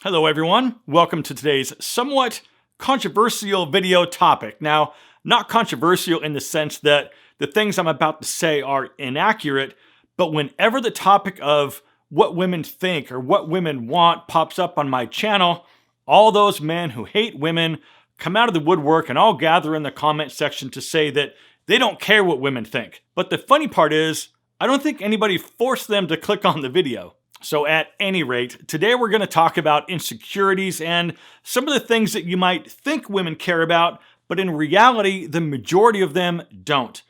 Hello everyone, welcome to today's somewhat controversial video topic. Now, not controversial in the sense that the things I'm about to say are inaccurate, but whenever the topic of what women think or what women want pops up on my channel, all those men who hate women come out of the woodwork and all gather in the comment section to say that they don't care what women think. But the funny part is, I don't think anybody forced them to click on the video. So at any rate, today we're going to talk about insecurities and some of the things that you might think women care about, but in reality, the majority of them don't.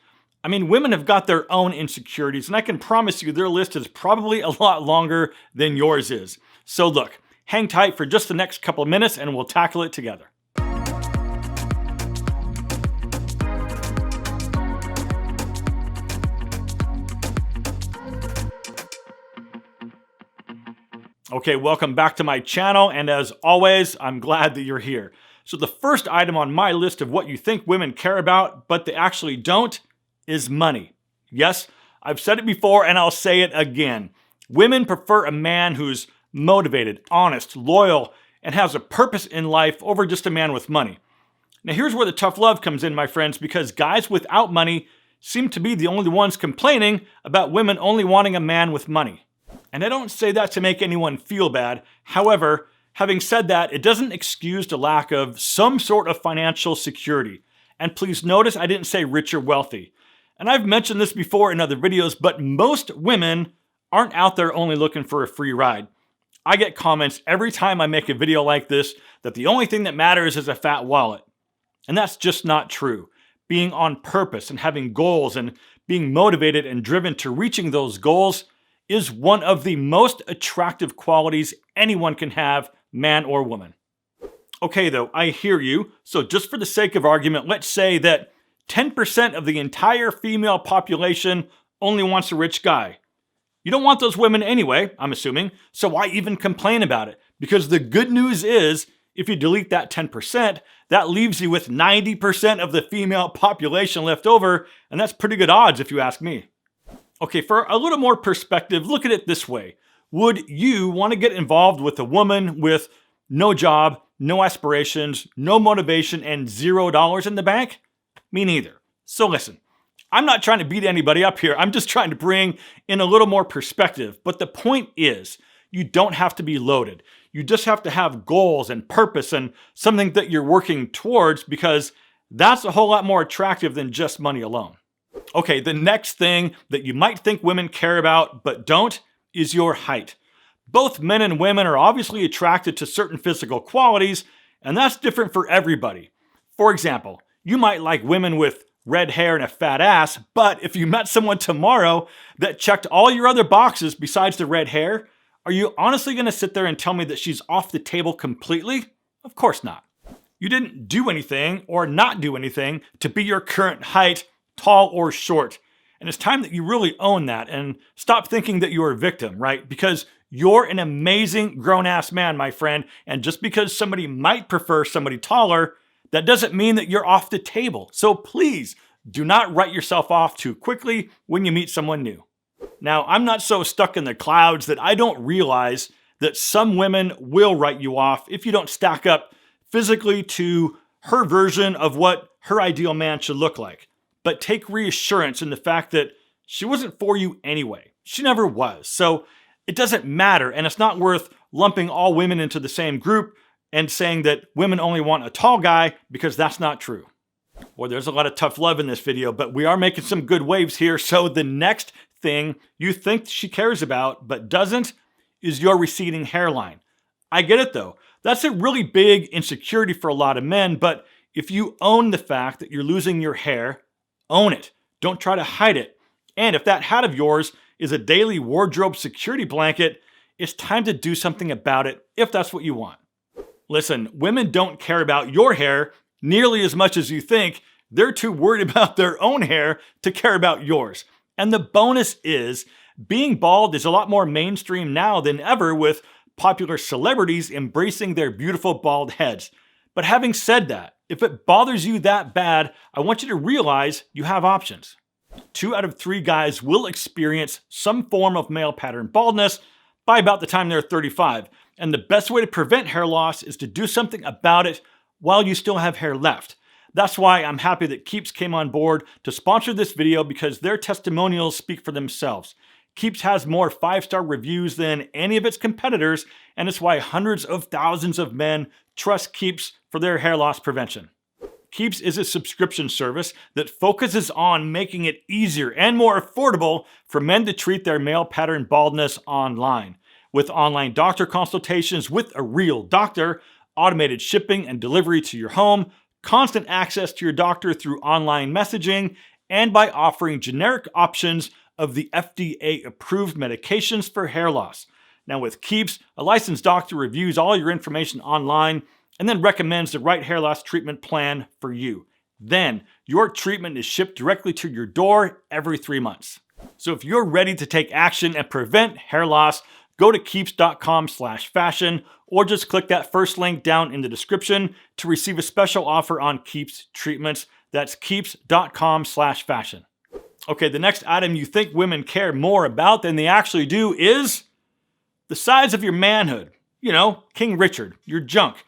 I mean, women have got their own insecurities, and I can promise you their list is probably a lot longer than yours is. So look, hang tight for just the next couple of minutes and we'll tackle it together. Okay, welcome back to my channel, and as always, I'm glad that you're here. So the first item on my list of what you think women care about, but they actually don't, is money. Yes, I've said it before and I'll say it again. Women prefer a man who's motivated, honest, loyal, and has a purpose in life over just a man with money. Now here's where the tough love comes in, my friends, because guys without money seem to be the only ones complaining about women only wanting a man with money. And I don't say that to make anyone feel bad. However, having said that, it doesn't excuse the lack of some sort of financial security. And please notice I didn't say rich or wealthy. And I've mentioned this before in other videos, but most women aren't out there only looking for a free ride. I get comments every time I make a video like this that the only thing that matters is a fat wallet. And that's just not true. Being on purpose and having goals and being motivated and driven to reaching those goals is one of the most attractive qualities anyone can have, man or woman. Okay though, I hear you. So just for the sake of argument, let's say that 10% of the entire female population only wants a rich guy. You don't want those women anyway, I'm assuming, so why even complain about it? Because the good news is, if you delete that 10%, that leaves you with 90% of the female population left over, and that's pretty good odds if you ask me. Okay, for a little more perspective, look at it this way. Would you want to get involved with a woman with no job, no aspirations, no motivation, and $0 in the bank? Me neither. So listen, I'm not trying to beat anybody up here. I'm just trying to bring in a little more perspective. But the point is, you don't have to be loaded. You just have to have goals and purpose and something that you're working towards, because that's a whole lot more attractive than just money alone. Okay, the next thing that you might think women care about but don't is your height. Both men and women are obviously attracted to certain physical qualities, and that's different for everybody. For example, you might like women with red hair and a fat ass, but if you met someone tomorrow that checked all your other boxes besides the red hair, are you honestly going to sit there and tell me that she's off the table completely? Of course not. You didn't do anything or not do anything to be your current height, tall or short. And it's time that you really own that and stop thinking that you're a victim, right? Because you're an amazing grown-ass man, my friend. And just because somebody might prefer somebody taller, that doesn't mean that you're off the table. So please do not write yourself off too quickly when you meet someone new. Now, I'm not so stuck in the clouds that I don't realize that some women will write you off if you don't stack up physically to her version of what her ideal man should look like. But take reassurance in the fact that she wasn't for you anyway. She never was. So it doesn't matter, and it's not worth lumping all women into the same group and saying that women only want a tall guy, because that's not true. Well, there's a lot of tough love in this video, but we are making some good waves here. So the next thing you think she cares about but doesn't is your receding hairline. I get it though. That's a really big insecurity for a lot of men, but if you own the fact that you're losing your hair, own it. Don't try to hide it. And if that hat of yours is a daily wardrobe security blanket, it's time to do something about it if that's what you want. Listen, women don't care about your hair nearly as much as you think. They're too worried about their own hair to care about yours. And the bonus is, being bald is a lot more mainstream now than ever, with popular celebrities embracing their beautiful bald heads. But having said that, if it bothers you that bad, I want you to realize you have options. 2 out of 3 guys will experience some form of male pattern baldness by about the time they're 35. And the best way to prevent hair loss is to do something about it while you still have hair left. That's why I'm happy that Keeps came on board to sponsor this video, because their testimonials speak for themselves. Keeps has more 5-star reviews than any of its competitors, and it's why hundreds of thousands of men trust Keeps for their hair loss prevention. Keeps is a subscription service that focuses on making it easier and more affordable for men to treat their male pattern baldness online. With online doctor consultations with a real doctor, automated shipping and delivery to your home, constant access to your doctor through online messaging, and by offering generic options of the FDA-approved medications for hair loss. Now with Keeps, a licensed doctor reviews all your information online and then recommends the right hair loss treatment plan for you. Then, your treatment is shipped directly to your door every 3 months. So if you're ready to take action and prevent hair loss, go to keeps.com/fashion, or just click that first link down in the description to receive a special offer on Keeps treatments. That's keeps.com/fashion. Okay, the next item you think women care more about than they actually do is the size of your manhood. You know, King Richard, your junk.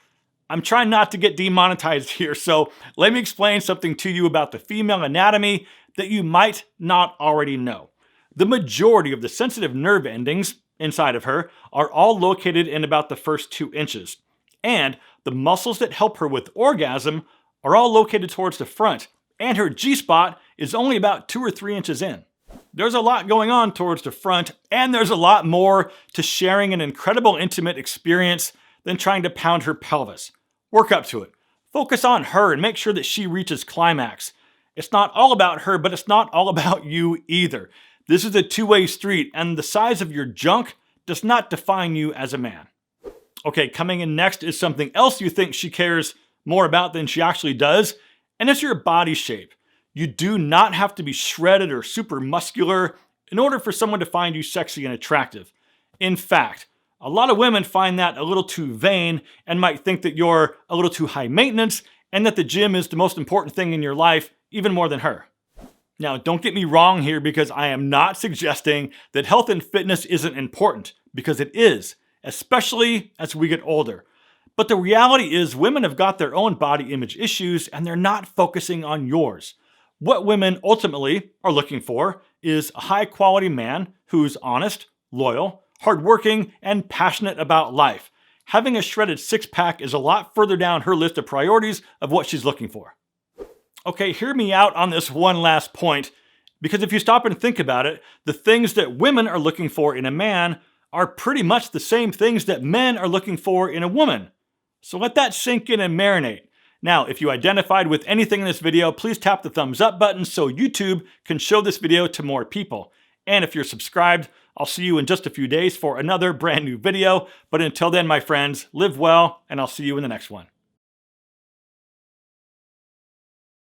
I'm trying not to get demonetized here, so let me explain something to you about the female anatomy that you might not already know. The majority of the sensitive nerve endings inside of her are all located in about the first 2 inches. And the muscles that help her with orgasm are all located towards the front, and her G-spot is only about 2 or 3 inches in. There's a lot going on towards the front, and there's a lot more to sharing an incredible intimate experience than trying to pound her pelvis. Work up to it. Focus on her and make sure that she reaches climax. It's not all about her, but it's not all about you either. This is a two-way street, and the size of your junk does not define you as a man. Okay, coming in next is something else you think she cares more about than she actually does, and it's your body shape. You do not have to be shredded or super muscular in order for someone to find you sexy and attractive. In fact, a lot of women find that a little too vain and might think that you're a little too high maintenance and that the gym is the most important thing in your life, even more than her. Now, don't get me wrong here, because I am not suggesting that health and fitness isn't important, because it is, especially as we get older. But the reality is women have got their own body image issues and they're not focusing on yours. What women ultimately are looking for is a high quality man who's honest, loyal, hardworking, and passionate about life. Having a shredded six-pack is a lot further down her list of priorities of what she's looking for. Okay, hear me out on this one last point, because if you stop and think about it, the things that women are looking for in a man are pretty much the same things that men are looking for in a woman. So let that sink in and marinate. Now, if you identified with anything in this video, please tap the thumbs up button so YouTube can show this video to more people. And if you're subscribed, I'll see you in just a few days for another brand new video. But until then, my friends, live well, and I'll see you in the next one.